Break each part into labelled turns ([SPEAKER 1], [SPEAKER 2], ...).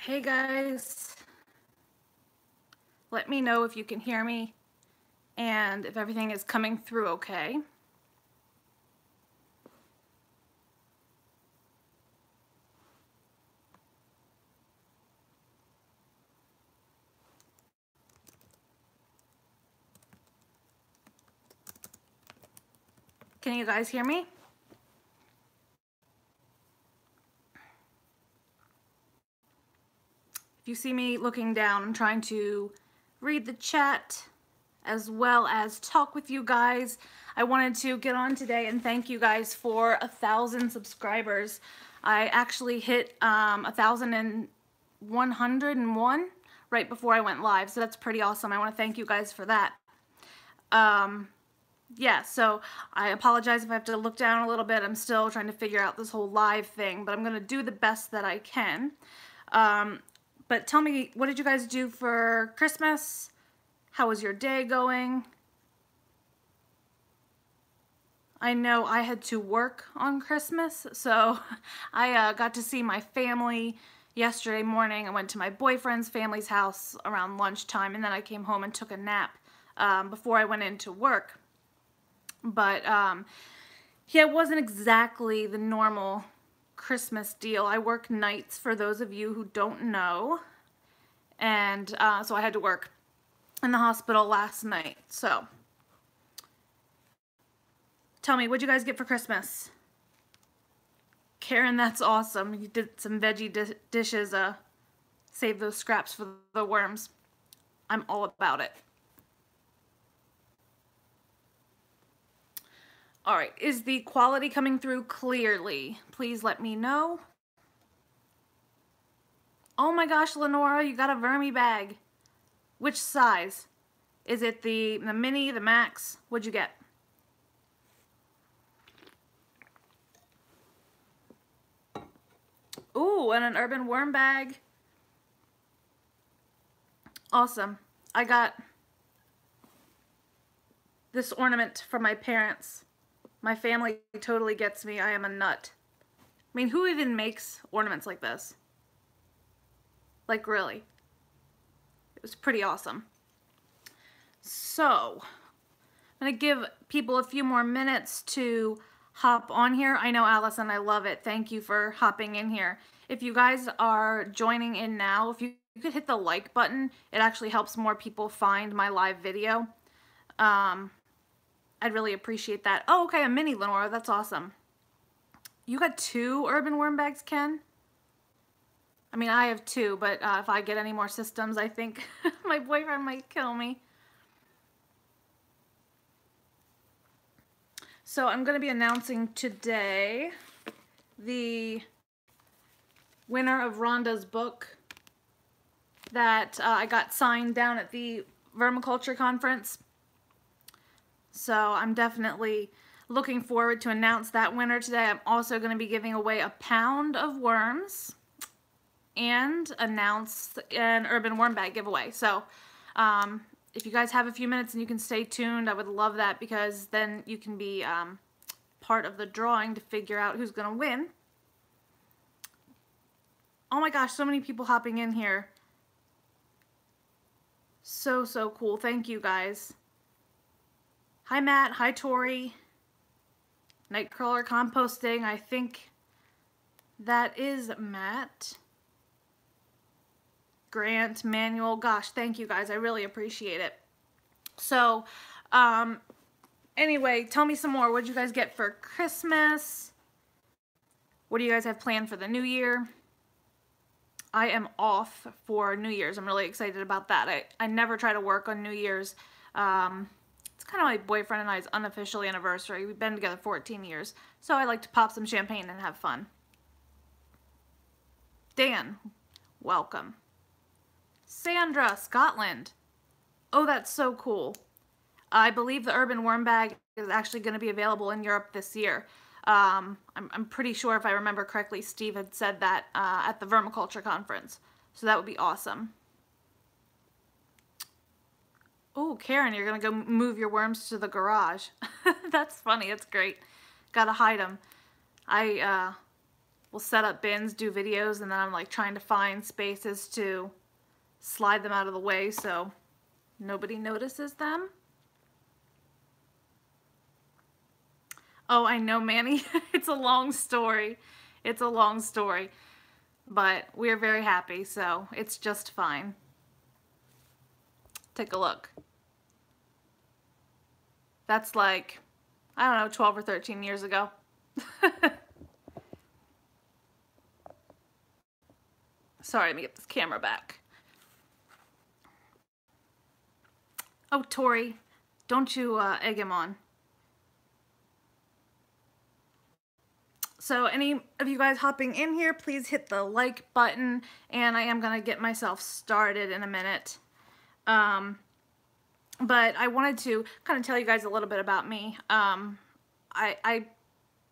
[SPEAKER 1] Hey guys, let me know if you can hear me and if everything is coming through okay. Can you guys hear me? If you see me looking down, I'm trying to read the chat as well as talk with you guys. I wanted to get on today and thank you guys for 1,000 subscribers. I actually hit 1,101 right before I went live, so that's pretty awesome. I want to thank you guys for that. Yeah, so I apologize if I have to look down a little bit. I'm still trying to figure out this whole live thing, but I'm going to do the best that I can. But tell me, what did you guys do for Christmas? How was your day going? I know I had to work on Christmas, so I got to see my family yesterday morning. I went to my boyfriend's family's house around lunchtime, and then I came home and took a nap before I went into work. But yeah, it wasn't exactly the normal Christmas deal. I work nights, for those of you who don't know, and so I had to work in the hospital last night. So tell me, what'd you guys get for Christmas? Karen, that's awesome. You did some veggie dishes, save those scraps for the worms. I'm all about it. All right, is the quality coming through clearly? Please let me know. Oh my gosh, Lenora, you got a Vermi bag. Which size? Is it the mini, the max? What'd you get? Ooh, and an urban worm bag. Awesome. I got this ornament from my parents. My family totally gets me. I am a nut. I mean, who even makes ornaments like this? Like, really? It was pretty awesome. So, I'm going to give people a few more minutes to hop on here. I know, Allison, I love it. Thank you for hopping in here. If you guys are joining in now, if you could hit the like button, it actually helps more people find my live video. I'd really appreciate that. Oh, okay, a mini, Lenora. That's awesome. You got 2 urban worm bags, Ken? I mean, I have 2, but if I get any more systems, I think my boyfriend might kill me. So I'm going to be announcing today the winner of Rhonda's book that I got signed down at the Vermiculture Conference. So I'm definitely looking forward to announce that winner today. I'm also going to be giving away a pound of worms and announce an urban worm bag giveaway. So if you guys have a few minutes and you can stay tuned, I would love that, because then you can be part of the drawing to figure out who's going to win. Oh my gosh, so many people hopping in here. So cool. Thank you guys. Hi Matt, hi Tori. Nightcrawler composting, I think that is Matt. Grant, Manuel, gosh, thank you guys. I really appreciate it. So, anyway, tell me some more. What did you guys get for Christmas? What do you guys have planned for the new year? I am off for New Year's. I'm really excited about that. I never try to work on New Year's. It's kind of my boyfriend and I's unofficial anniversary. We've been together 14 years. So I like to pop some champagne and have fun. Dan, welcome. Sandra, Scotland. Oh, that's so cool. I believe the urban worm bag is actually going to be available in Europe this year. I'm pretty sure, if I remember correctly, Steve had said that at the Vermiculture Conference. So that would be awesome. Oh, Karen, you're going to go move your worms to the garage. That's funny. It's great. Gotta hide them. I will set up bins, do videos, and then I'm like trying to find spaces to slide them out of the way so nobody notices them. Oh, I know, Manny. It's a long story. It's a long story. But we're very happy, so it's just fine. Take a look. That's like, I don't know, 12 or 13 years ago. Sorry, let me get this camera back. Oh, Tori, don't you egg him on. So any of you guys hopping in here, please hit the like button, and I am going to get myself started in a minute. But I wanted to kind of tell you guys a little bit about me. I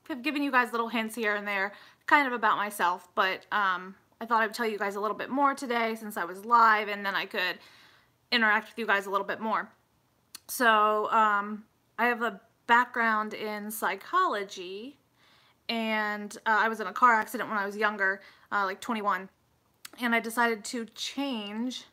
[SPEAKER 1] have given you guys little hints here and there, kind of about myself, but I thought I'd tell you guys a little bit more today since I was live, and then I could interact with you guys a little bit more. So I have a background in psychology, and I was in a car accident when I was younger, like 21, and I decided to change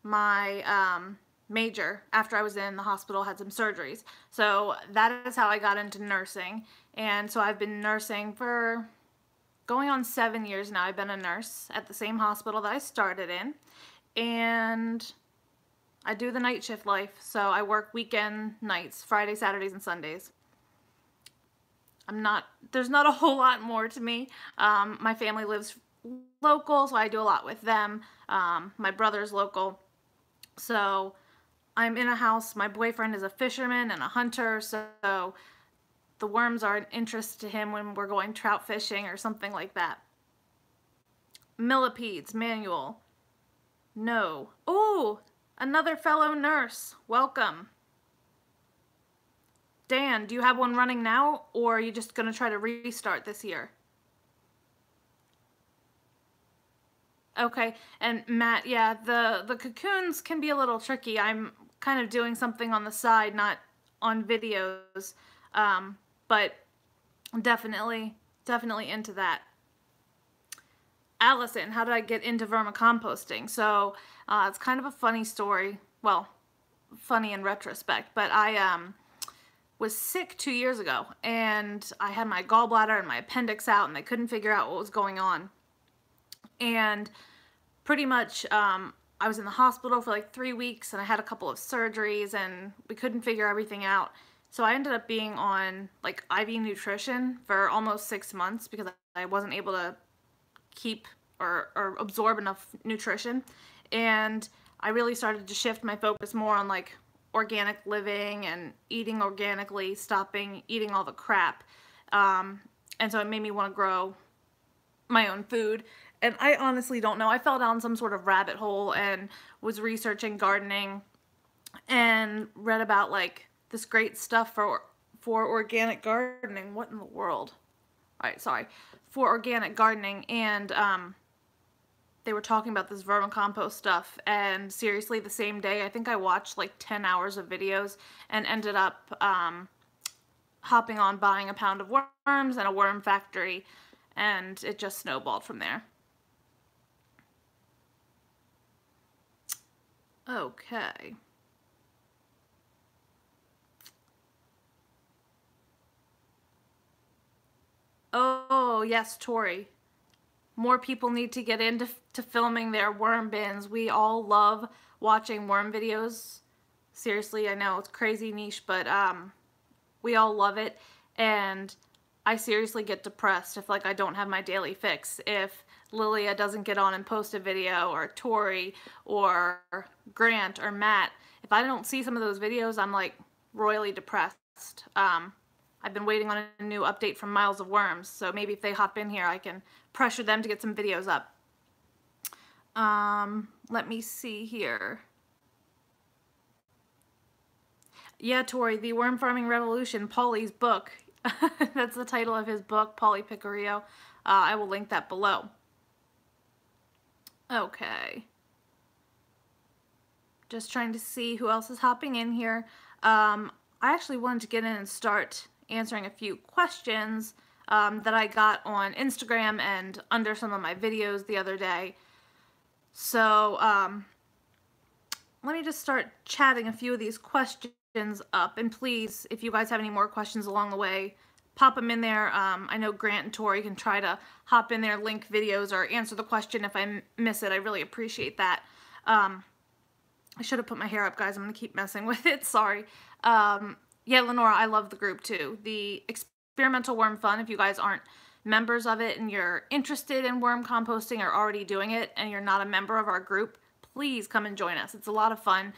[SPEAKER 1] my major after I was in the hospital, had some surgeries. So that is how I got into nursing, and so I've been nursing for going on 7 years now. I've been a nurse at the same hospital that I started in, and I do the night shift life, so I work weekend nights, Fridays, Saturdays, and Sundays. There's not a whole lot more to me. My family lives local, so I do a lot with them. My brother's local. So I'm in a house. My boyfriend is a fisherman and a hunter, so the worms are an interest to him when we're going trout fishing or something like that. Millipedes, manual. No. Oh, another fellow nurse. Welcome. Dan, do you have one running now, or are you just going to try to restart this year? Okay, and Matt, yeah, the cocoons can be a little tricky. I'm kind of doing something on the side, not on videos, but definitely into that. Allison, how did I get into vermicomposting? So it's kind of a funny story. Well, funny in retrospect, but I was sick 2 years ago, and I had my gallbladder and my appendix out, and they couldn't figure out what was going on. And pretty much I was in the hospital for like 3 weeks, and I had a couple of surgeries, and we couldn't figure everything out. So I ended up being on like IV nutrition for almost 6 months because I wasn't able to keep or absorb enough nutrition. And I really started to shift my focus more on like organic living and eating organically, stopping eating all the crap. And so it made me want to grow my own food. And I honestly don't know. I fell down some sort of rabbit hole and was researching gardening and read about like this great stuff for organic gardening. What in the world? All right, sorry. For organic gardening, and they were talking about this vermicompost stuff, and seriously, the same day, I think I watched like 10 hours of videos and ended up hopping on buying a pound of worms and a worm factory, and it just snowballed from there. Okay. Oh, yes, Tori. More people need to get into filming their worm bins. We all love watching worm videos. Seriously, I know it's crazy niche, but we all love it. And I seriously get depressed if like I don't have my daily fix. If Lilia doesn't get on and post a video, or Tori, or Grant, or Matt. If I don't see some of those videos, I'm like royally depressed. I've been waiting on a new update from Miles of Worms, so maybe if they hop in here, I can pressure them to get some videos up. Let me see here. Yeah, Tori, The Worm Farming Revolution, Paulie's book. That's the title of his book, Paulie Picarillo. I will link that below. Okay. Just trying to see who else is hopping in here. I actually wanted to get in and start answering a few questions that I got on Instagram and under some of my videos the other day. So let me just start chatting a few of these questions up, and please, if you guys have any more questions along the way, pop them in there. I know Grant and Tori can try to hop in there, link videos, or answer the question if I miss it. I really appreciate that. I should have put my hair up, guys. I'm going to keep messing with it. Sorry. Yeah, Lenora, I love the group too. The Experimental Worm Fun, if you guys aren't members of it and you're interested in worm composting or already doing it and you're not a member of our group, please come and join us. It's a lot of fun.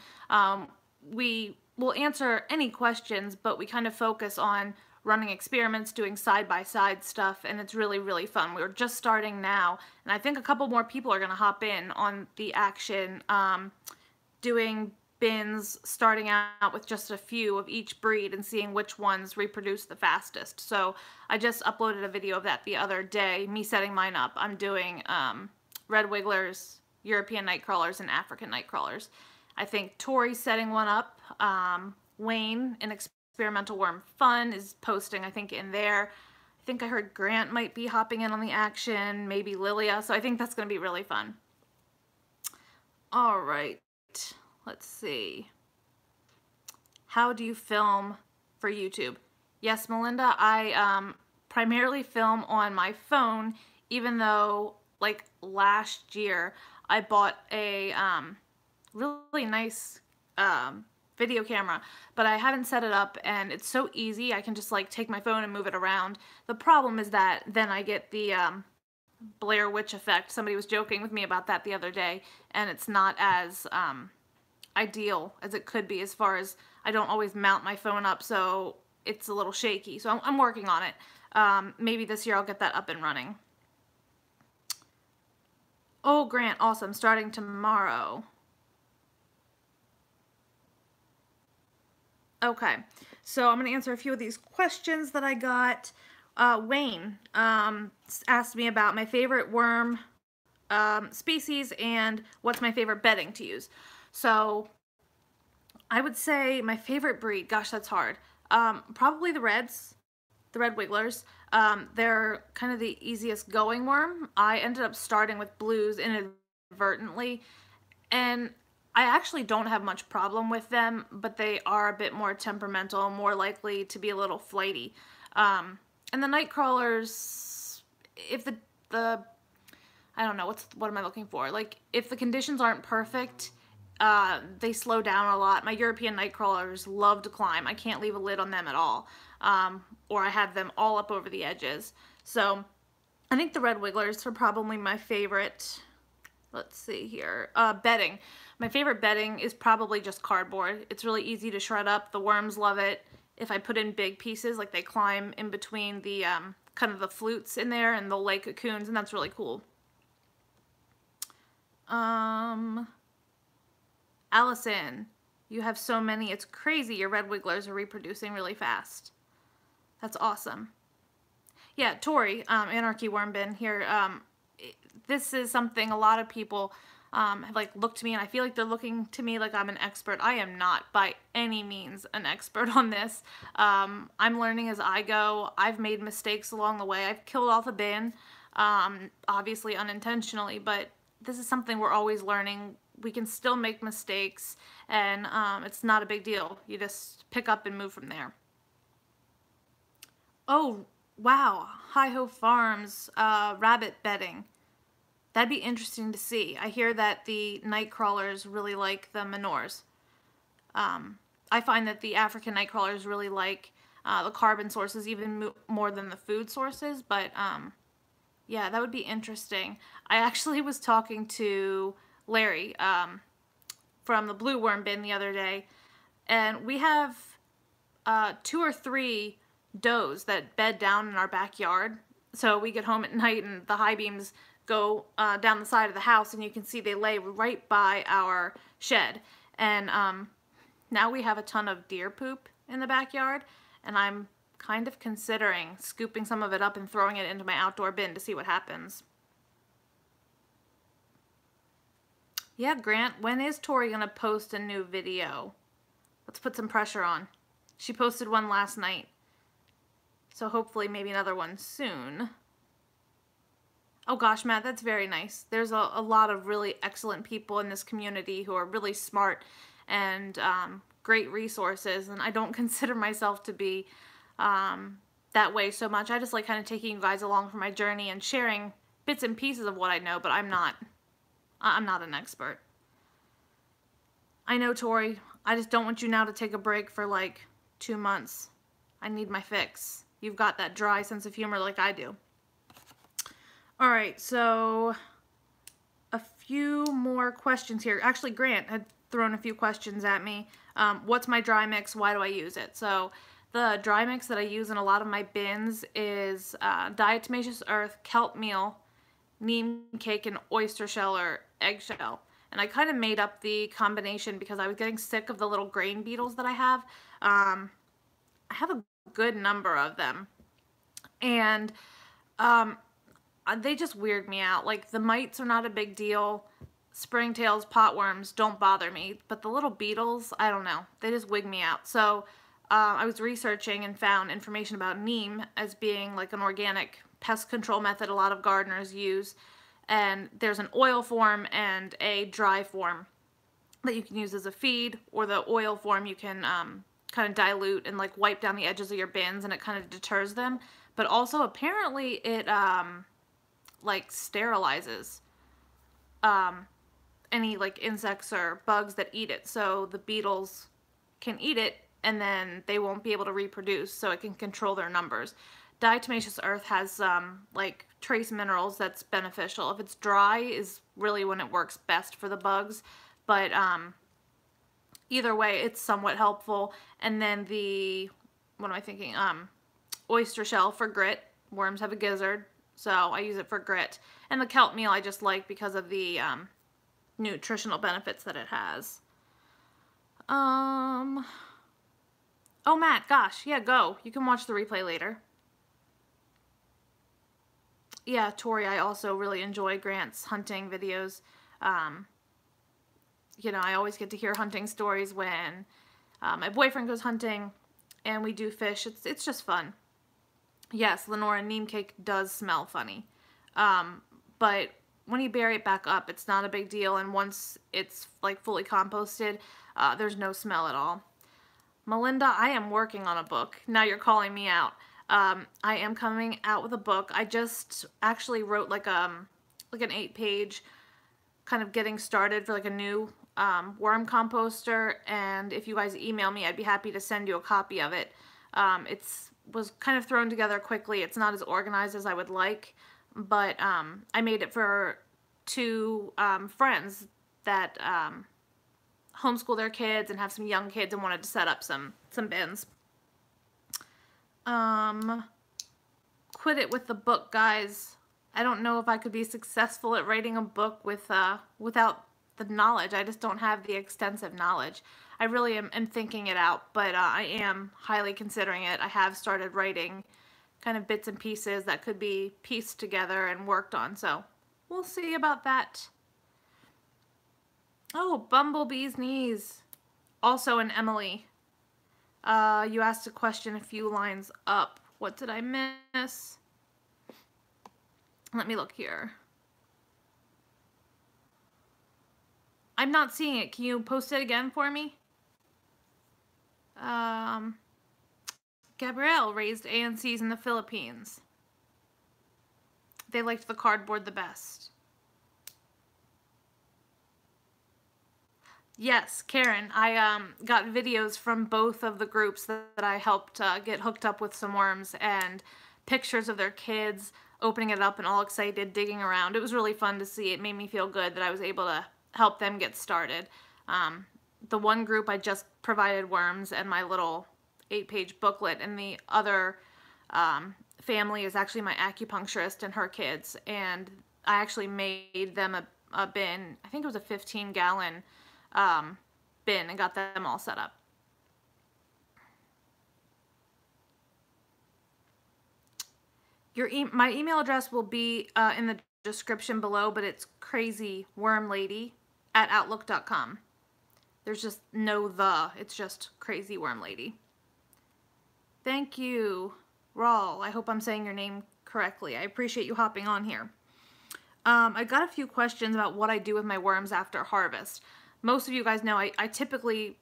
[SPEAKER 1] We will answer any questions, but we kind of focus on running experiments, doing side-by-side stuff, and it's really, really fun. We're just starting now, and I think a couple more people are going to hop in on the action, doing bins, starting out with just a few of each breed and seeing which ones reproduce the fastest. So I just uploaded a video of that the other day, me setting mine up. I'm doing red wigglers, European nightcrawlers, and African nightcrawlers. I think Tori's setting one up. Wayne in Experimental Worm Fun is posting, I think, in there. I think I heard Grant might be hopping in on the action, maybe Lilia, so I think that's going to be really fun. All right, let's see. How do you film for YouTube? Yes, Melinda, I primarily film on my phone, even though, like, last year I bought a really nice video camera, but I haven't set it up, and it's so easy. I can just like take my phone and move it around. The problem is that then I get the Blair Witch effect. Somebody was joking with me about that the other day, and it's not as ideal as it could be, as far as I don't always mount my phone up, so it's a little shaky. So I'm working on it. Maybe this year I'll get that up and running. Oh, Grant, awesome. Starting tomorrow. Okay, so I'm going to answer a few of these questions that I got. Wayne asked me about my favorite worm species and what's my favorite bedding to use. So I would say my favorite breed, gosh, that's hard. Probably the reds, the red wigglers. They're kind of the easiest going worm. I ended up starting with blues inadvertently, and I actually don't have much problem with them, but they are a bit more temperamental, more likely to be a little flighty. And the night crawlers, if the I don't know, what am I looking for? Like, if the conditions aren't perfect, they slow down a lot. My European night crawlers love to climb. I can't leave a lid on them at all. Or I have them all up over the edges. So I think the red wigglers are probably my favorite. Let's see here. Bedding. My favorite bedding is probably just cardboard. It's really easy to shred up. The worms love it. If I put in big pieces, like they climb in between the kind of the flutes in there, and they'll lay cocoons, and that's really cool. Allison, you have so many. It's crazy. Your red wigglers are reproducing really fast. That's awesome. Yeah, Tori, Anarchy Worm Bin here. This is something a lot of people have like looked to me, and I feel like they're looking to me like I'm an expert. I am not by any means an expert on this. I'm learning as I go. I've made mistakes along the way. I've killed off a bin, obviously unintentionally, but this is something we're always learning. We can still make mistakes, and it's not a big deal. You just pick up and move from there. Oh, wow. Hi-Ho Farms, rabbit bedding. That'd be interesting to see. I hear that the night crawlers really like the manures. I find that the African night crawlers really like the carbon sources even more than the food sources, but yeah, that would be interesting. I actually was talking to Larry from the Blue Worm Bin the other day, and we have 2 or 3 does that bed down in our backyard. So we get home at night and the high beams go down the side of the house, and you can see they lay right by our shed. And now we have a ton of deer poop in the backyard, and I'm kind of considering scooping some of it up and throwing it into my outdoor bin to see what happens. Yeah, Grant, when is Tori going to post a new video? Let's put some pressure on. She posted one last night. So hopefully maybe another one soon. Oh gosh, Matt, that's very nice. There's a lot of really excellent people in this community who are really smart and great resources, and I don't consider myself to be that way so much. I just like kind of taking you guys along for my journey and sharing bits and pieces of what I know, but I'm not an expert. I know, Tori, I just don't want you now to take a break for like 2 months. I need my fix. You've got that dry sense of humor like I do. Alright, so a few more questions here. Actually, Grant had thrown a few questions at me. What's my dry mix? Why do I use it? So the dry mix that I use in a lot of my bins is diatomaceous earth, kelp meal, neem cake, and oyster shell or eggshell. And I kind of made up the combination because I was getting sick of the little grain beetles that I have. I have a good number of them. And they just weird me out. Like, the mites are not a big deal. Springtails, potworms don't bother me. But the little beetles, I don't know. They just wig me out. So I was researching and found information about neem as being like an organic pest control method a lot of gardeners use. And there's an oil form and a dry form that you can use as a feed, or the oil form you can kind of dilute and like wipe down the edges of your bins, and it kind of deters them. But also apparently it like sterilizes any like insects or bugs that eat it, so the beetles can eat it and then they won't be able to reproduce, so it can control their numbers. Diatomaceous earth has like trace minerals that's beneficial. If it's dry is really when it works best for the bugs, but either way it's somewhat helpful. And then the, what am I thinking, oyster shell for grit. Worms have a gizzard, so I use it for grit. And the kelp meal I just like because of the nutritional benefits that it has. Oh, Matt, gosh, yeah, go. You can watch the replay later. Yeah, Tori, I also really enjoy Grant's hunting videos. You know, I always get to hear hunting stories when my boyfriend goes hunting and we do fish. It's just fun. Yes, Lenora, neem cake does smell funny. But when you bury it back up, it's not a big deal. And once it's like fully composted, there's no smell at all. Melinda, I am working on a book. Now you're calling me out. I am coming out with a book. I just actually wrote like an 8-page kind of getting started for like a new worm composter. And if you guys email me, I'd be happy to send you a copy of it. Was kind of thrown together quickly. It's not as organized as I would like, but I made it for 2 friends that homeschool their kids and have some young kids and wanted to set up some bins. Quit it with the book, guys. I don't know if I could be successful at writing a book with without the knowledge. I just don't have the extensive knowledge. I really am thinking it out, but I am highly considering it. I have started writing kind of bits and pieces that could be pieced together and worked on, so we'll see about that. Oh, Bumblebee's knees. Also an Emily. You asked a question a few lines up. What did I miss? Let me look here. I'm not seeing it. Can you post it again for me? Gabrielle raised ANCs in the Philippines. They liked the cardboard the best. Yes, Karen, I got videos from both of the groups that I helped get hooked up with some worms, and pictures of their kids opening it up and all excited, digging around. It was really fun to see. It made me feel good that I was able to help them get started. The one group I just provided worms and my little 8-page booklet, and the other family is actually my acupuncturist and her kids, and I actually made them a bin. I think it was a 15-gallon bin, and got them all set up. My email address will be in the description below, but it's crazywormlady@outlook.com. There's just no the. It's just crazywormlady. Thank you, Rawl. I hope I'm saying your name correctly. I appreciate you hopping on here. I got a few questions about what I do with my worms after harvest. Most of you guys know I typically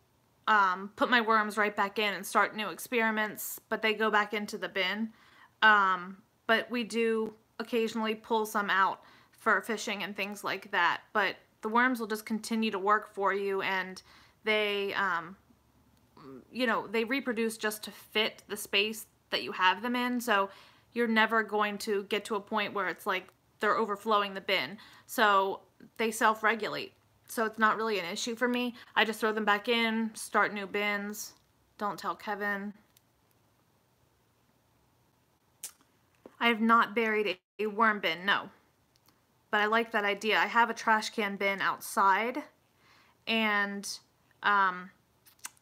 [SPEAKER 1] put my worms right back in and start new experiments, but they go back into the bin. But we do occasionally pull some out for fishing and things like that. But the worms will just continue to work for you, and they, you know, they reproduce just to fit the space that you have them in. So you're never going to get to a point where it's like they're overflowing the bin. So they self-regulate. So it's not really an issue for me. I just throw them back in, start new bins. Don't tell Kevin. I have not buried a worm bin, no. But I like that idea. I have a trash can bin outside, and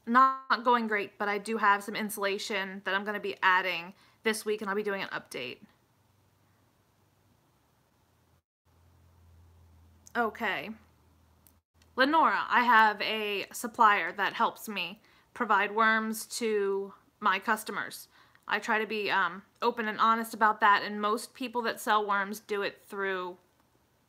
[SPEAKER 1] not going great, but I do have some insulation that I'm going to be adding this week, and I'll be doing an update. Okay. Lenora, I have a supplier that helps me provide worms to my customers. I try to be open and honest about that, and most people that sell worms do it through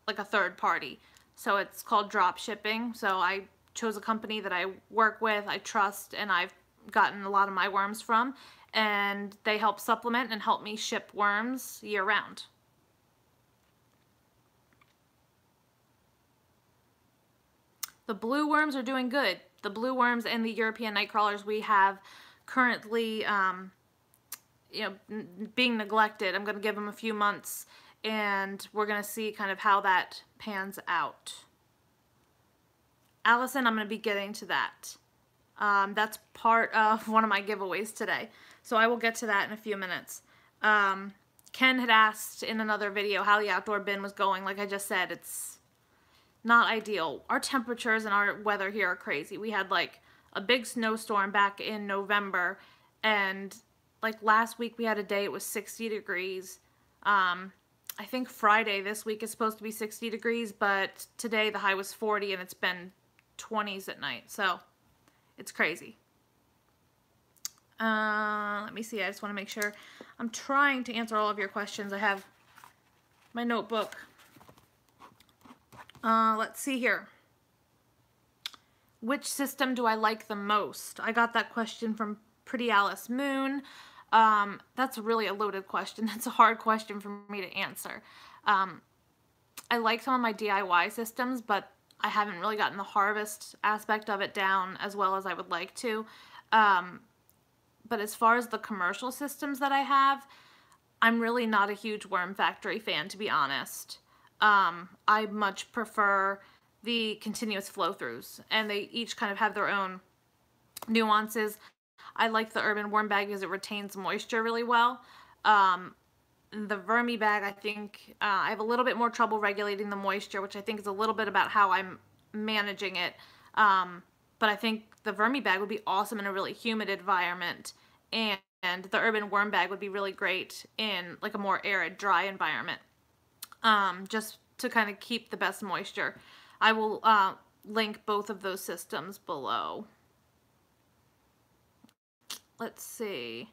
[SPEAKER 1] like a third party. So it's called drop shipping. So I chose a company that I work with, I trust, and I've gotten a lot of my worms from, and they help supplement and help me ship worms year round. The blue worms are doing good. The blue worms and the European night crawlers we have currently, you know, being neglected. I'm going to give them a few months, and we're going to see kind of how that pans out. Allison, I'm going to be getting to that. That's part of one of my giveaways today. So I will get to that in a few minutes. Ken had asked in another video how the outdoor bin was going. Like I just said, it's not ideal. Our temperatures and our weather here are crazy. We had like a big snowstorm back in November, and like last week we had a day it was 60 degrees. I think Friday this week is supposed to be 60 degrees, but today the high was 40 and it's been 20s at night. So it's crazy. Let me see. I just want to make sure I'm trying to answer all of your questions. I have my notebook. Let's see here. Which system do I like the most? I got that question from Pretty Alice Moon. That's really a loaded question. That's a hard question for me to answer. I like some of my DIY systems, but I haven't really gotten the harvest aspect of it down as well as I would like to. But as far as the commercial systems that I have, I'm really not a huge Worm Factory fan, to be honest. I much prefer the continuous flow-throughs, and they each kind of have their own nuances. I like the urban worm bag because it retains moisture really well. The Vermi bag, I think, I have a little bit more trouble regulating the moisture, which I think is a little bit about how I'm managing it. But I think the Vermi bag would be awesome in a really humid environment, and the urban worm bag would be really great in like a more arid, dry environment. Just to kind of keep the best moisture. I will link both of those systems below. Let's see.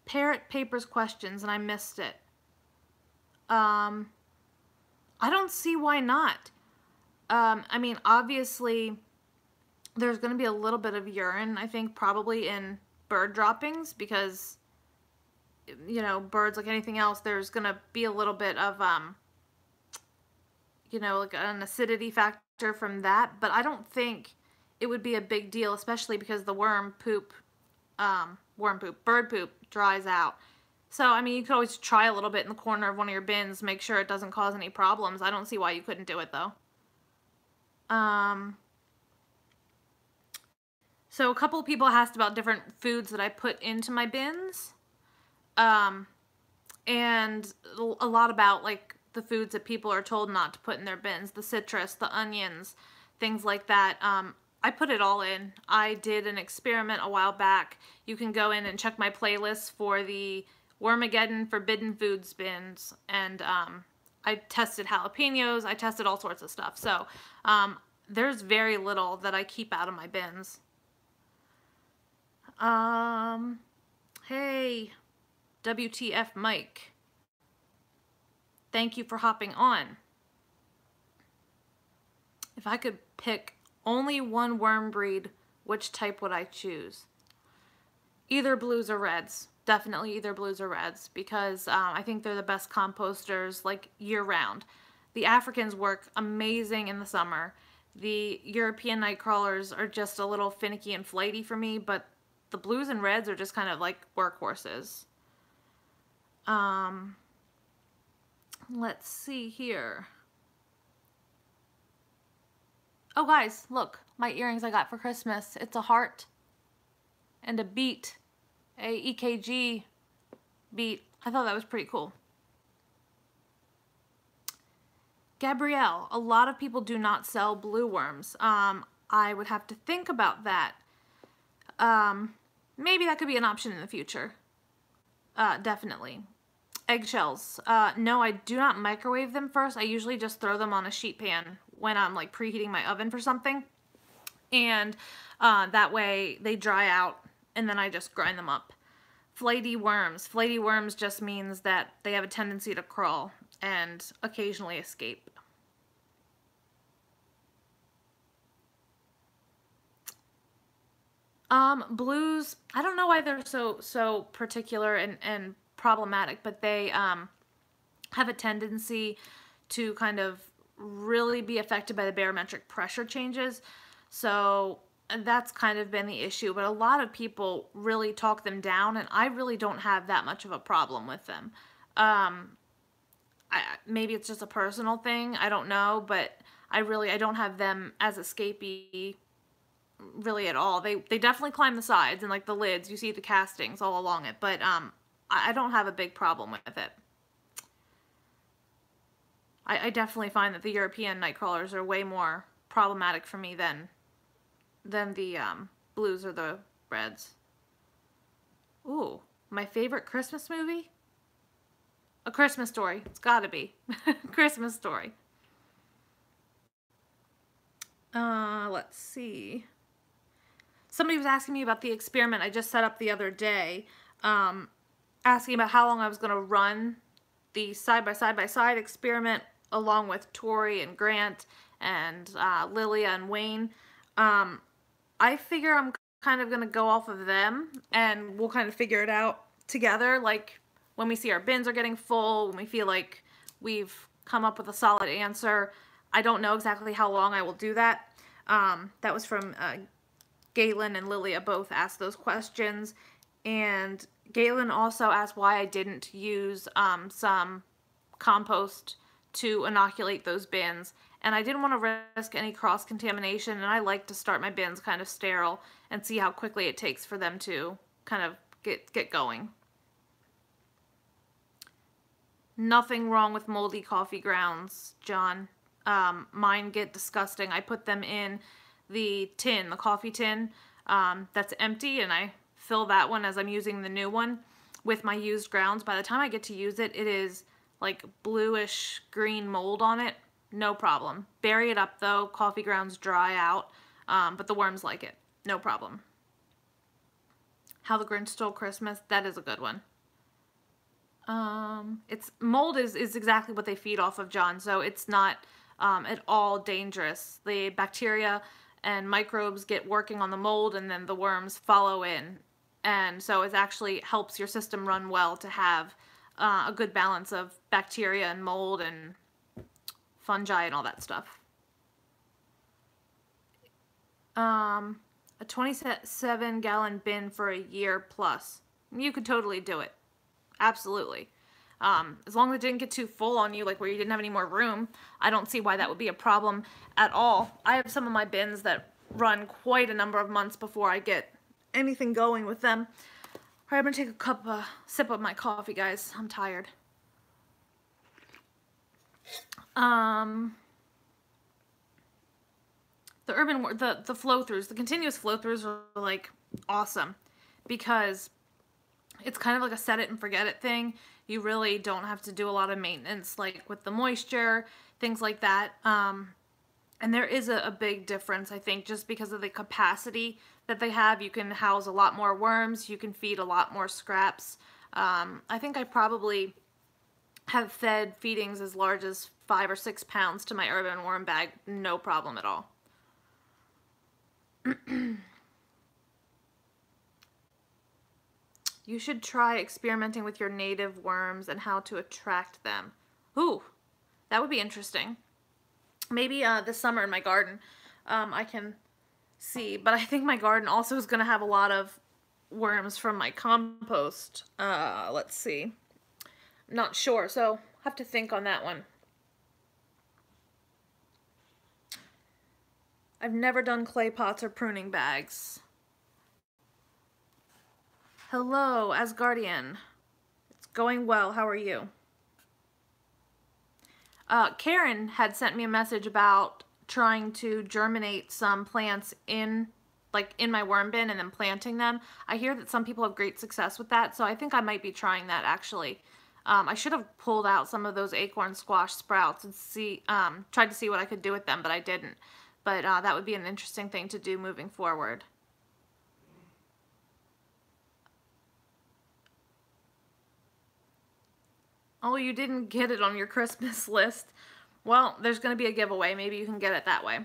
[SPEAKER 1] Parrot Papers questions, and I missed it. I don't see why not. I mean, obviously, there's going to be a little bit of urine, I think, probably in bird droppings, because, you know, birds, like anything else, there's going to be a little bit of, you know, like an acidity factor from that, but I don't think it would be a big deal, especially because the bird poop dries out. So, I mean, you could always try a little bit in the corner of one of your bins, make sure it doesn't cause any problems. I don't see why you couldn't do it, though. So a couple of people asked about different foods that I put into my bins. And a lot about, like, the foods that people are told not to put in their bins. The citrus, the onions, things like that. I put it all in. I did an experiment a while back. You can go in and check my playlist for the Wormageddon Forbidden Foods bins. And I tested jalapenos. I tested all sorts of stuff. So there's very little that I keep out of my bins. Hey, WTF Mike. Thank you for hopping on. If I could pick only one worm breed, which type would I choose? Either blues or reds. Definitely either blues or reds, because I think they're the best composters like year round. The Africans work amazing in the summer. The European night crawlers are just a little finicky and flighty for me, but the blues and reds are just kind of like workhorses. Let's see here. Oh guys, look, my earrings I got for Christmas. It's a heart and a beat, a EKG beat. I thought that was pretty cool. Gabrielle, a lot of people do not sell blue worms. I would have to think about that. Maybe that could be an option in the future. Definitely. Eggshells. No, I do not microwave them first. I usually just throw them on a sheet pan when I'm like preheating my oven for something. And that way they dry out and then I just grind them up. Flighty worms. Flighty worms just means that they have a tendency to crawl and occasionally escape. Blues, I don't know why they're so particular and problematic, but they have a tendency to kind of really be affected by the barometric pressure changes. So that's kind of been the issue, but a lot of people really talk them down, and I really don't have that much of a problem with them. Maybe it's just a personal thing, I don't know, but I don't have them as escapee really at all. They definitely climb the sides and like the lids, you see the castings all along it, but I don't have a big problem with it. I definitely find that the European night crawlers are way more problematic for me than the blues or the reds. Ooh, my favorite Christmas movie? A Christmas Story. It's gotta be. Christmas Story. Let's see. Somebody was asking me about the experiment I just set up the other day, asking about how long I was going to run the side-by-side experiment along with Tori and Grant and Lilia and Wayne. I figure I'm kind of going to go off of them and we'll kind of figure it out together, like when we see our bins are getting full, when we feel like we've come up with a solid answer. I don't know exactly how long I will do that. That was from Galen and Lilia both asked those questions, and Galen also asked why I didn't use some compost to inoculate those bins, and I didn't want to risk any cross-contamination, and I like to start my bins kind of sterile and see how quickly it takes for them to kind of get going. Nothing wrong with moldy coffee grounds, John. Mine get disgusting. I put them in the tin, the coffee tin, that's empty, and I fill that one as I'm using the new one with my used grounds. By the time I get to use it, it is like bluish green mold on it. No problem. Bury it up though. Coffee grounds dry out, but the worms like it. No problem. How the Grinch Stole Christmas. That is a good one. It's mold is exactly what they feed off of, John, so it's not at all dangerous. The bacteria and microbes get working on the mold and then the worms follow in, and so it actually helps your system run well to have a good balance of bacteria and mold and fungi and all that stuff. A 27-gallon bin for a year plus. You could totally do it. Absolutely. As long as it didn't get too full on you, like where you didn't have any more room, I don't see why that would be a problem at all. I have some of my bins that run quite a number of months before I get anything going with them. All right, I'm going to take a sip of my coffee, guys. I'm tired. The flow-throughs, the continuous flow-throughs are like awesome because it's kind of like a set it and forget it thing. You really don't have to do a lot of maintenance, like with the moisture, things like that. And there is a big difference, I think, just because of the capacity that they have. You can house a lot more worms. You can feed a lot more scraps. I think I probably have fed feedings as large as 5 or 6 pounds to my urban worm bag. No problem at all. You should try experimenting with your native worms and how to attract them. Ooh, that would be interesting. Maybe this summer in my garden, I can see. But I think my garden also is going to have a lot of worms from my compost. Let's see. I'm not sure, so I have to think on that one. I've never done clay pots or pruning bags. Hello, Asgardian. It's going well. How are you? Karen had sent me a message about trying to germinate some plants in my worm bin and then planting them. I hear that some people have great success with that, so I think I might be trying that actually. I should have pulled out some of those acorn squash sprouts and tried to see what I could do with them, but I didn't. But that would be an interesting thing to do moving forward. Oh, you didn't get it on your Christmas list. Well, there's going to be a giveaway. Maybe you can get it that way.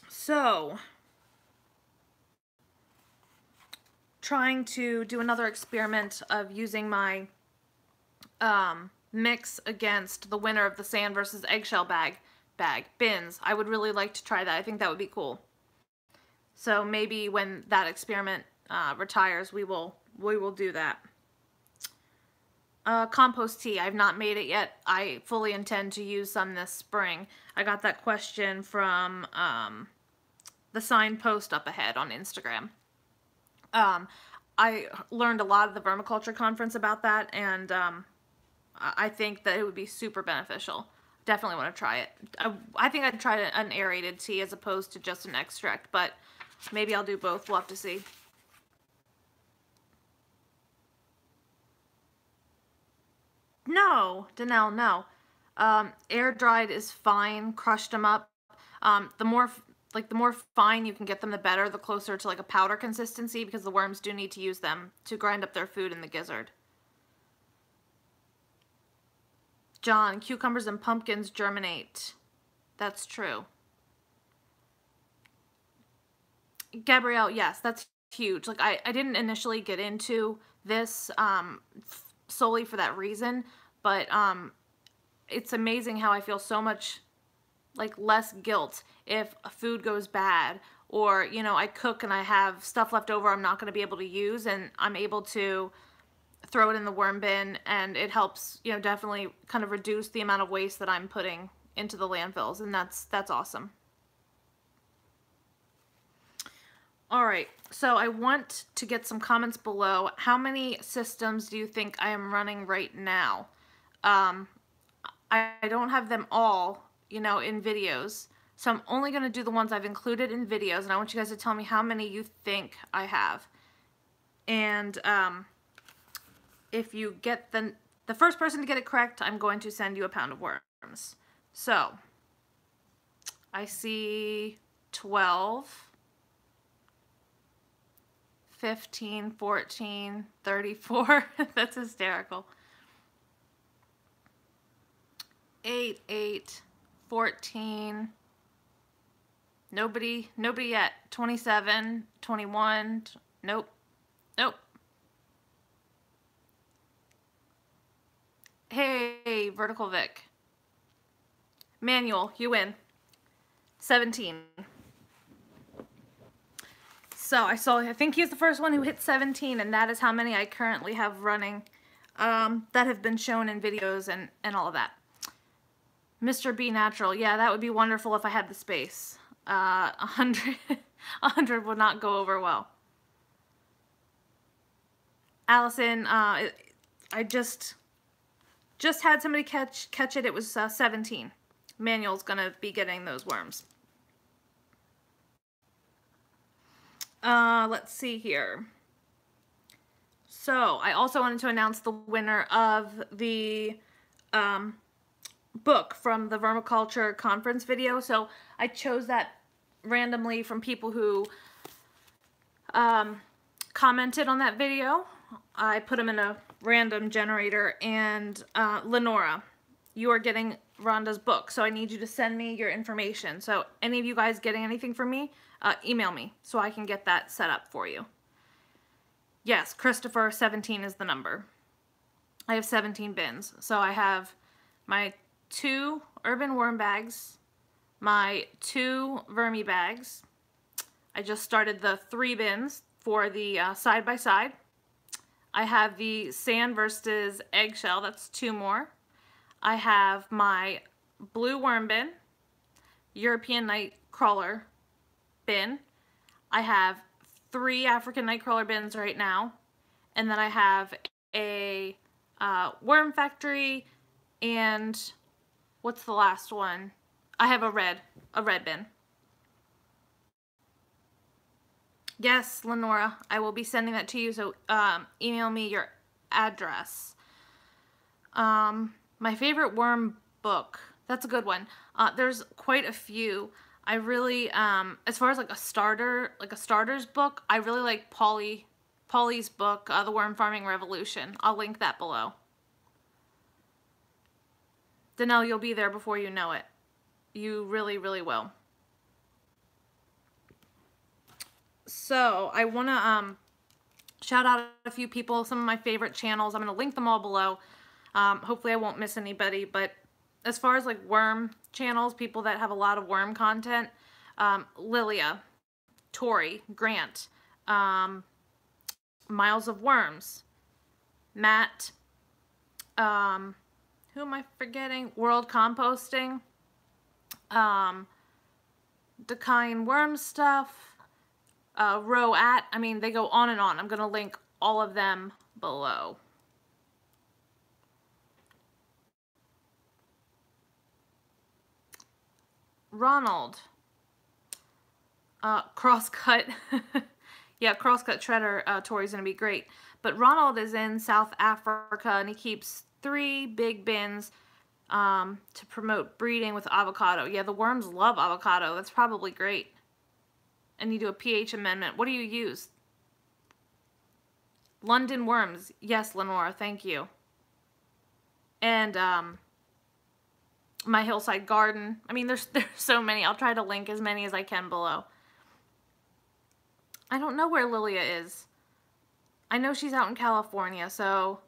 [SPEAKER 1] So, trying to do another experiment of using my mix against the winner of the sand versus eggshell bag bins. I would really like to try that. I think that would be cool. So maybe when that experiment retires, we will do that. Compost tea. I've not made it yet. I fully intend to use some this spring. I got that question from the signpost up ahead on Instagram. I learned a lot at the vermiculture conference about that, and I think that it would be super beneficial. Definitely want to try it. I think I'd try an aerated tea as opposed to just an extract, but maybe I'll do both. We'll have to see. No, Danelle, no. Air dried is fine. Crushed them up. The more fine you can get them, the better. The closer to like a powder consistency, because the worms do need to use them to grind up their food in the gizzard. John, cucumbers and pumpkins germinate. That's true. Gabrielle, yes, that's huge. Like I didn't initially get into this solely for that reason, but it's amazing how I feel so much like less guilt if a food goes bad, or you know, I cook and I have stuff left over I'm not going to be able to use, and I'm able to throw it in the worm bin, and it helps, you know, definitely kind of reduce the amount of waste that I'm putting into the landfills, and that's awesome. All right, so I want to get some comments below. How many systems do you think I am running right now? I don't have them all, you know, in videos, so I'm only going to do the ones I've included in videos, and I want you guys to tell me how many you think I have. And if you get the first person to get it correct, I'm going to send you a pound of worms. So, I see 12, 15, 14, 34. That's hysterical. 8, 14. Nobody yet. 27, 21. Nope. Hey, Vertical Vic. Manual, you win. 17. So I think he's the first one who hit 17, and that is how many I currently have running that have been shown in videos and all of that. Mr. B Natural, yeah, that would be wonderful if I had the space. 100 would not go over well. Allison, I just had somebody catch it. It was 17. Manuel's gonna be getting those worms. Let's see here. So I also wanted to announce the winner of the book from the vermiculture conference video. So I chose that randomly from people who commented on that video. I put them in a random generator, and Lenora, you are getting Rhonda's book, so I need you to send me your information. So any of you guys getting anything from me, email me so I can get that set up for you. Yes, Christopher 17 is the number. I have 17 bins. So I have my 2 urban worm bags, my 2 vermi bags. I just started the 3 bins for the side-by-side. I have the sand versus eggshell, that's 2 more. I have my blue worm bin, European nightcrawler bin. I have 3 African nightcrawler bins right now. And then I have a worm factory, and what's the last one? I have a red bin. Yes, Lenora, I will be sending that to you, so email me your address. My favorite worm book, that's a good one. There's quite a few. I really, as far as like a starter's book, I really like Polly's book, The Worm Farming Revolution. I'll link that below. Danelle, you'll be there before you know it. You really, really will. So I want to shout out a few people, some of my favorite channels. I'm going to link them all below. Hopefully I won't miss anybody, but as far as like worm channels, people that have a lot of worm content, Lilia, Tori, Grant, Miles of Worms, Matt, who am I forgetting? World Composting, Decaying Worm Stuff, Row-at, I mean, they go on and on. I'm going to link all of them below. Ronald, Crosscut, yeah, Crosscut Shredder, Tori's going to be great. But Ronald is in South Africa, and he keeps 3 big bins to promote breeding with avocado. Yeah, the worms love avocado. That's probably great. And you do a pH amendment. What do you use? London worms. Yes, Lenora, thank you. And my hillside garden. I mean, there's so many. I'll try to link as many as I can below. I don't know where Lilia is. I know she's out in California, so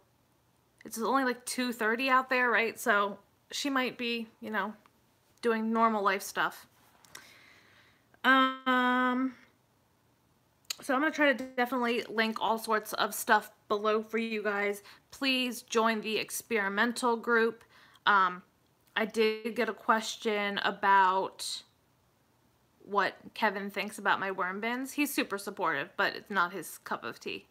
[SPEAKER 1] it's only like 2:30 out there, right? So she might be, you know, doing normal life stuff. So I'm going to try to definitely link all sorts of stuff below for you guys. Please join the experimental group. I did get a question about what Kevin thinks about my worm bins. He's super supportive, but it's not his cup of tea.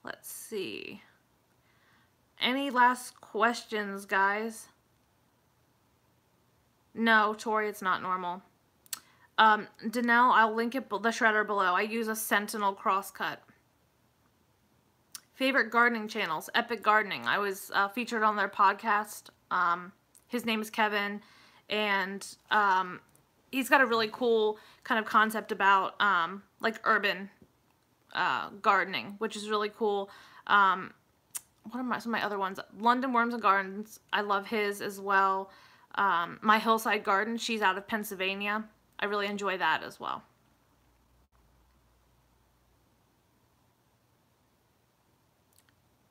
[SPEAKER 1] Let's see. Any last questions, guys? No, Tori, it's not normal. Danelle, I'll link it, the shredder below. I use a Sentinel crosscut. Favorite gardening channels, Epic Gardening. I was featured on their podcast. His name is Kevin, and he's got a really cool kind of concept about like urban gardening, which is really cool. What are some of my other ones? London Worms and Gardens. I love his as well. My Hillside Garden, she's out of Pennsylvania. I really enjoy that as well.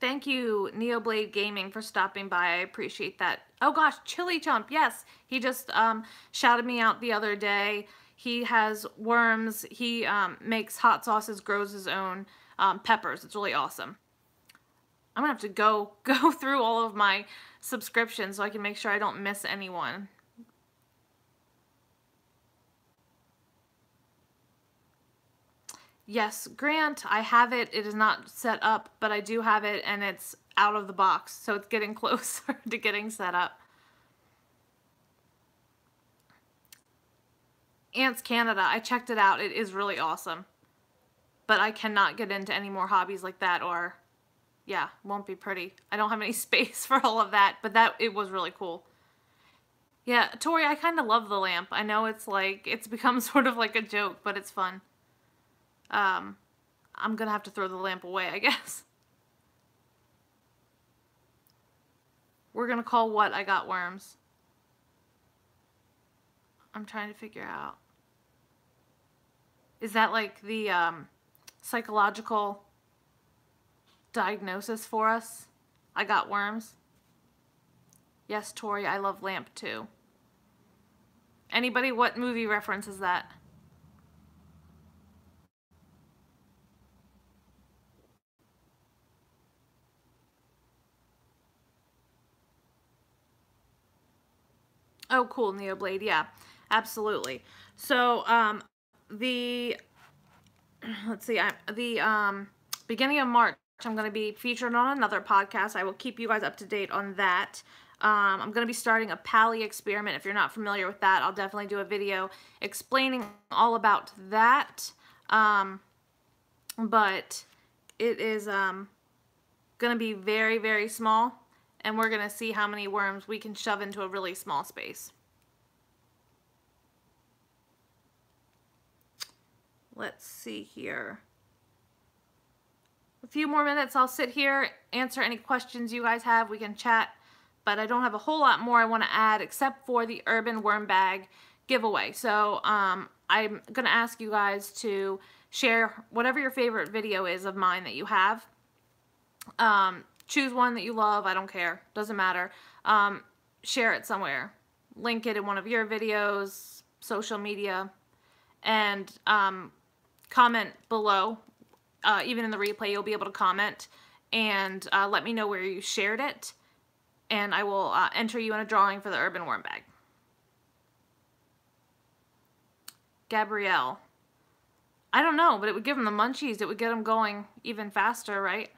[SPEAKER 1] Thank you, Neoblade Gaming, for stopping by. I appreciate that. Oh gosh, Chili Chump, yes. He just shouted me out the other day. He has worms. He makes hot sauces, grows his own peppers. It's really awesome. I'm going to have to go through all of my subscriptions so I can make sure I don't miss anyone. Yes, Grant, I have it. It is not set up, but I do have it, and it's out of the box, so it's getting closer to getting set up. Ants Canada, I checked it out. It is really awesome. but I cannot get into any more hobbies like that, or yeah, won't be pretty. I don't have any space for all of that, but it was really cool. Yeah, Tori, I kind of love the lamp. I know it's become sort of like a joke, but it's fun. I'm gonna have to throw the lamp away, I guess. We're gonna call what I got worms. I'm trying to figure out. Is that like the psychological diagnosis for us? I got worms. Yes, Tori, I love lamp too. Anybody, what movie reference is that? Oh, cool, Neoblade, yeah, absolutely. So, let's see, beginning of March, I'm going to be featured on another podcast. I will keep you guys up to date on that. I'm going to be starting a Pally experiment. If you're not familiar with that, I'll definitely do a video explaining all about that. But it is going to be very, very small, and we're going to see how many worms we can shove into a really small space. Let's see here. A few more minutes, I'll sit here, answer any questions you guys have. We can chat, but I don't have a whole lot more I want to add except for the urban worm bag giveaway. So I'm going to ask you guys to share whatever your favorite video is of mine that you have. Choose one that you love. I don't care. Doesn't matter. Share it somewhere. Link it in one of your videos, social media, and comment below. Even in the replay, you'll be able to comment and let me know where you shared it, and I will enter you in a drawing for the urban worm bag. Gabrielle. I don't know, but it would give them the munchies. It would get them going even faster, right?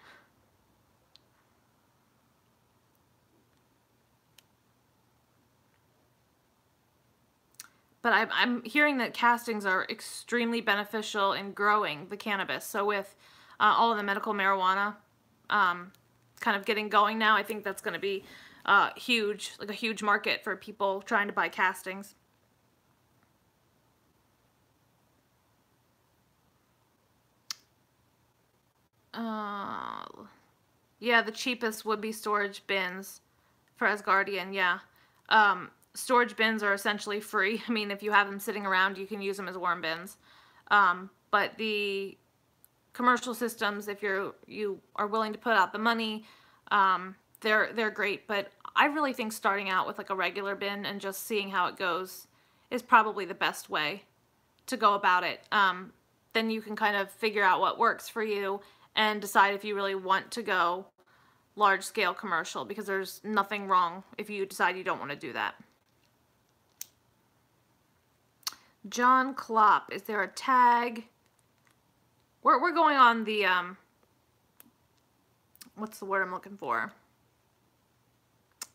[SPEAKER 1] But I'm hearing that castings are extremely beneficial in growing the cannabis. So with all of the medical marijuana kind of getting going now, I think that's going to be huge, like a huge market for people trying to buy castings. Yeah, the cheapest would be storage bins for Asgardian, yeah. Storage bins are essentially free. I mean, if you have them sitting around, you can use them as worm bins. But the commercial systems, if you are willing to put out the money, they're great. But I really think starting out with like a regular bin and just seeing how it goes is probably the best way to go about it. Then you can kind of figure out what works for you and decide if you really want to go large-scale commercial, because there's nothing wrong if you decide you don't want to do that. John Klopp, is there a tag? We're going on the, what's the word I'm looking for?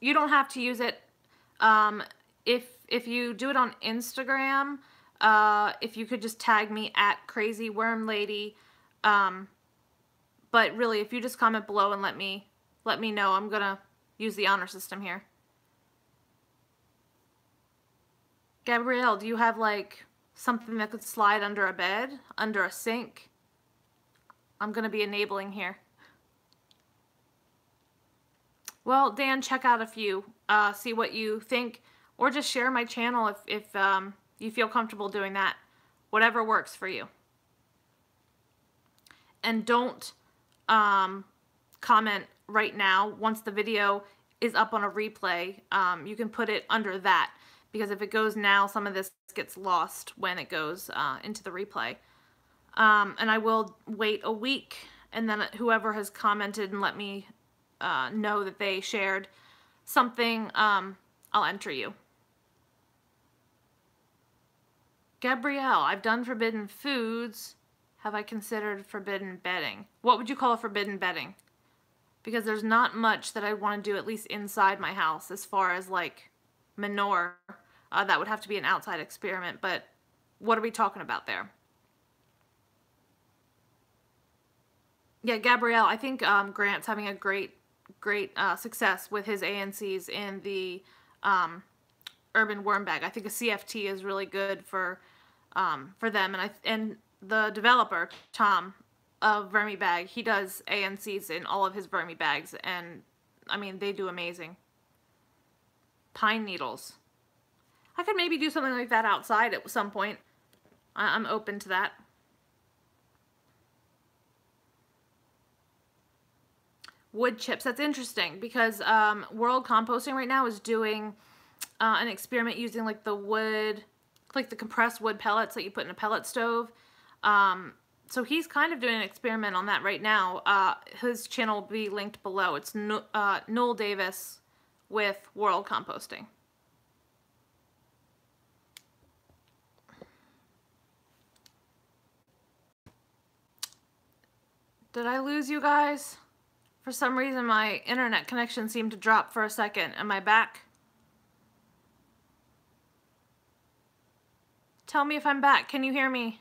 [SPEAKER 1] You don't have to use it. If you do it on Instagram, if you could just tag me at Crazy Worm Lady, but really, if you just comment below and let me know, I'm gonna use the honor system here. Gabrielle, do you have like something that could slide under a bed, under a sink? I'm gonna be enabling here. Well, Dan, check out a few, see what you think, or just share my channel if you feel comfortable doing that. Whatever works for you. And don't comment right now. Once the video is up on a replay, you can put it under that, because if it goes now, some of this gets lost when it goes into the replay. And I will wait a week, and then whoever has commented and let me know that they shared something, I'll enter you. Gabrielle, I've done forbidden foods. Have I considered forbidden bedding? What would you call forbidden bedding? Because there's not much that I want to do, at least inside my house, as far as like manure. That would have to be an outside experiment, but what are we talking about there? Yeah, Gabrielle, I think Grant's having a great success with his ANCs in the urban worm bag. I think a CFT is really good for them, and the developer Tom of Vermi Bag, he does ANCs in all of his Vermi bags, and I mean they do amazing. Pine needles. I could maybe do something like that outside at some point. I'm open to that. Wood chips. That's interesting because World Composting right now is doing an experiment using like the wood, like the compressed wood pellets that you put in a pellet stove. So he's kind of doing an experiment on that right now. His channel will be linked below. It's Noel Davis with World Composting. Did I lose you guys? For some reason my internet connection seemed to drop for a second. Am I back? Tell me if I'm back. Can you hear me?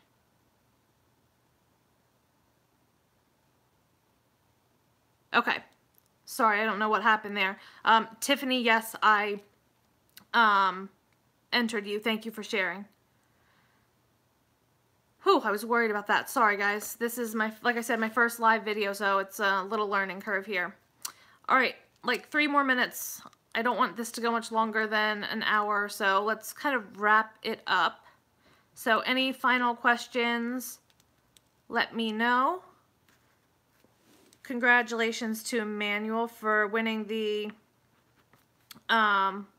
[SPEAKER 1] Okay. Sorry, I don't know what happened there. Tiffany, yes, I entered you. Thank you for sharing. Whew, I was worried about that. Sorry, guys. This is like I said, my first live video, so it's a little learning curve here. All right, like 3 more minutes. I don't want this to go much longer than an hour, so let's kind of wrap it up. So any final questions, let me know. Congratulations to Emmanuel for winning the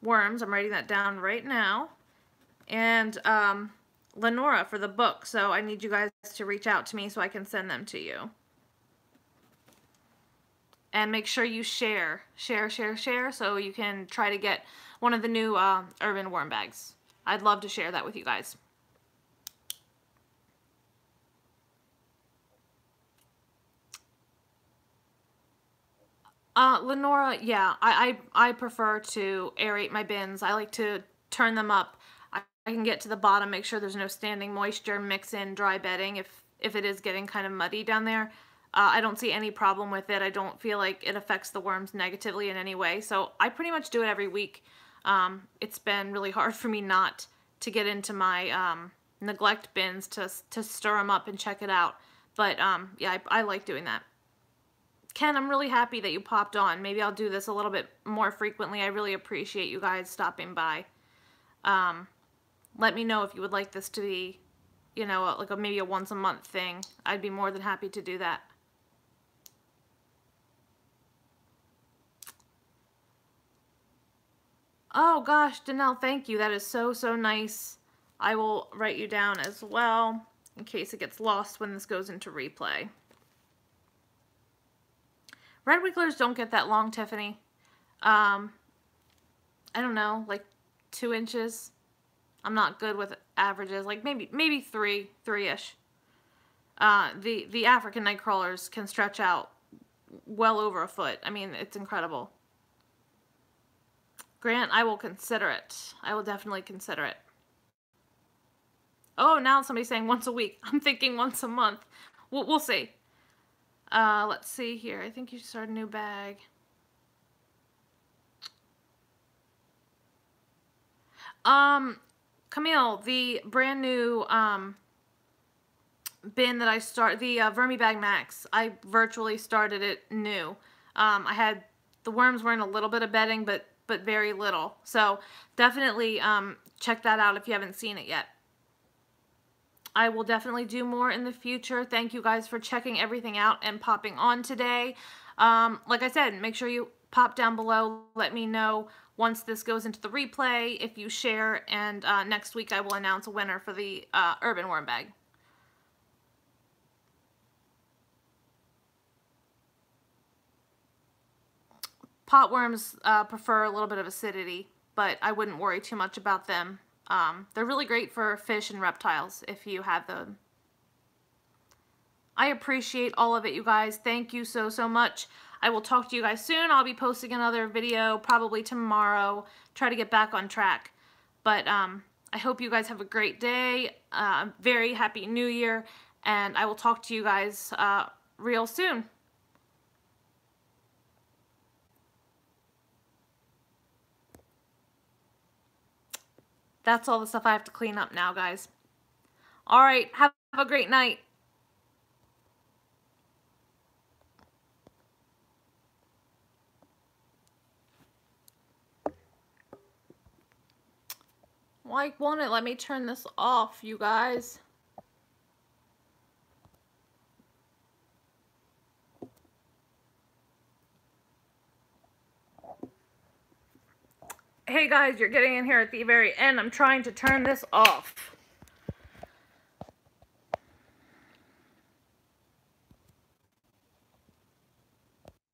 [SPEAKER 1] worms. I'm writing that down right now. And Lenora for the book. So I need you guys to reach out to me so I can send them to you. And make sure you share so you can try to get one of the new urban worm bags. I'd love to share that with you guys. Lenora, yeah, I prefer to aerate my bins. I like to turn them up. I can get to the bottom, make sure there's no standing moisture, mix in dry bedding if it is getting kind of muddy down there. I don't see any problem with it. I don't feel like it affects the worms negatively in any way. So I pretty much do it every week. It's been really hard for me not to get into my neglect bins to stir them up and check it out. But yeah, I like doing that. Ken, I'm really happy that you popped on. Maybe I'll do this a little bit more frequently. I really appreciate you guys stopping by. Let me know if you would like this to be, you know, like maybe a once a month thing. I'd be more than happy to do that. Oh gosh, Danelle, thank you. That is so nice. I will write you down as well in case it gets lost when this goes into replay. Red wigglers don't get that long, Tiffany. I don't know, like 2 inches. I'm not good with averages, like maybe three-ish. The African night crawlers can stretch out well over a foot. I mean, it's incredible. Grant, I will consider it. I will definitely consider it. Oh, now somebody's saying once a week. I'm thinking once a month. We'll see. Let's see here. I think you should start a new bag. Camille, the brand new bin that I the Vermi Bag Max, I virtually started it new. I had the worms were in a little bit of bedding, but very little. So definitely check that out if you haven't seen it yet. I will definitely do more in the future. Thank you guys for checking everything out and popping on today. Like I said, make sure you pop down below. Let me know once this goes into the replay if you share. And next week I will announce a winner for the urban worm bag. Potworms prefer a little bit of acidity, but I wouldn't worry too much about them. They're really great for fish and reptiles if you have them. I appreciate all of it, you guys. Thank you so much. I will talk to you guys soon. I'll be posting another video probably tomorrow. Try to get back on track. But I hope you guys have a great day. Very happy New Year. And I will talk to you guys real soon. That's all the stuff I have to clean up now, guys. All right, have a great night. Why won't it let me turn this off, you guys? Hey guys, you're getting in here at the very end. I'm trying to turn this off.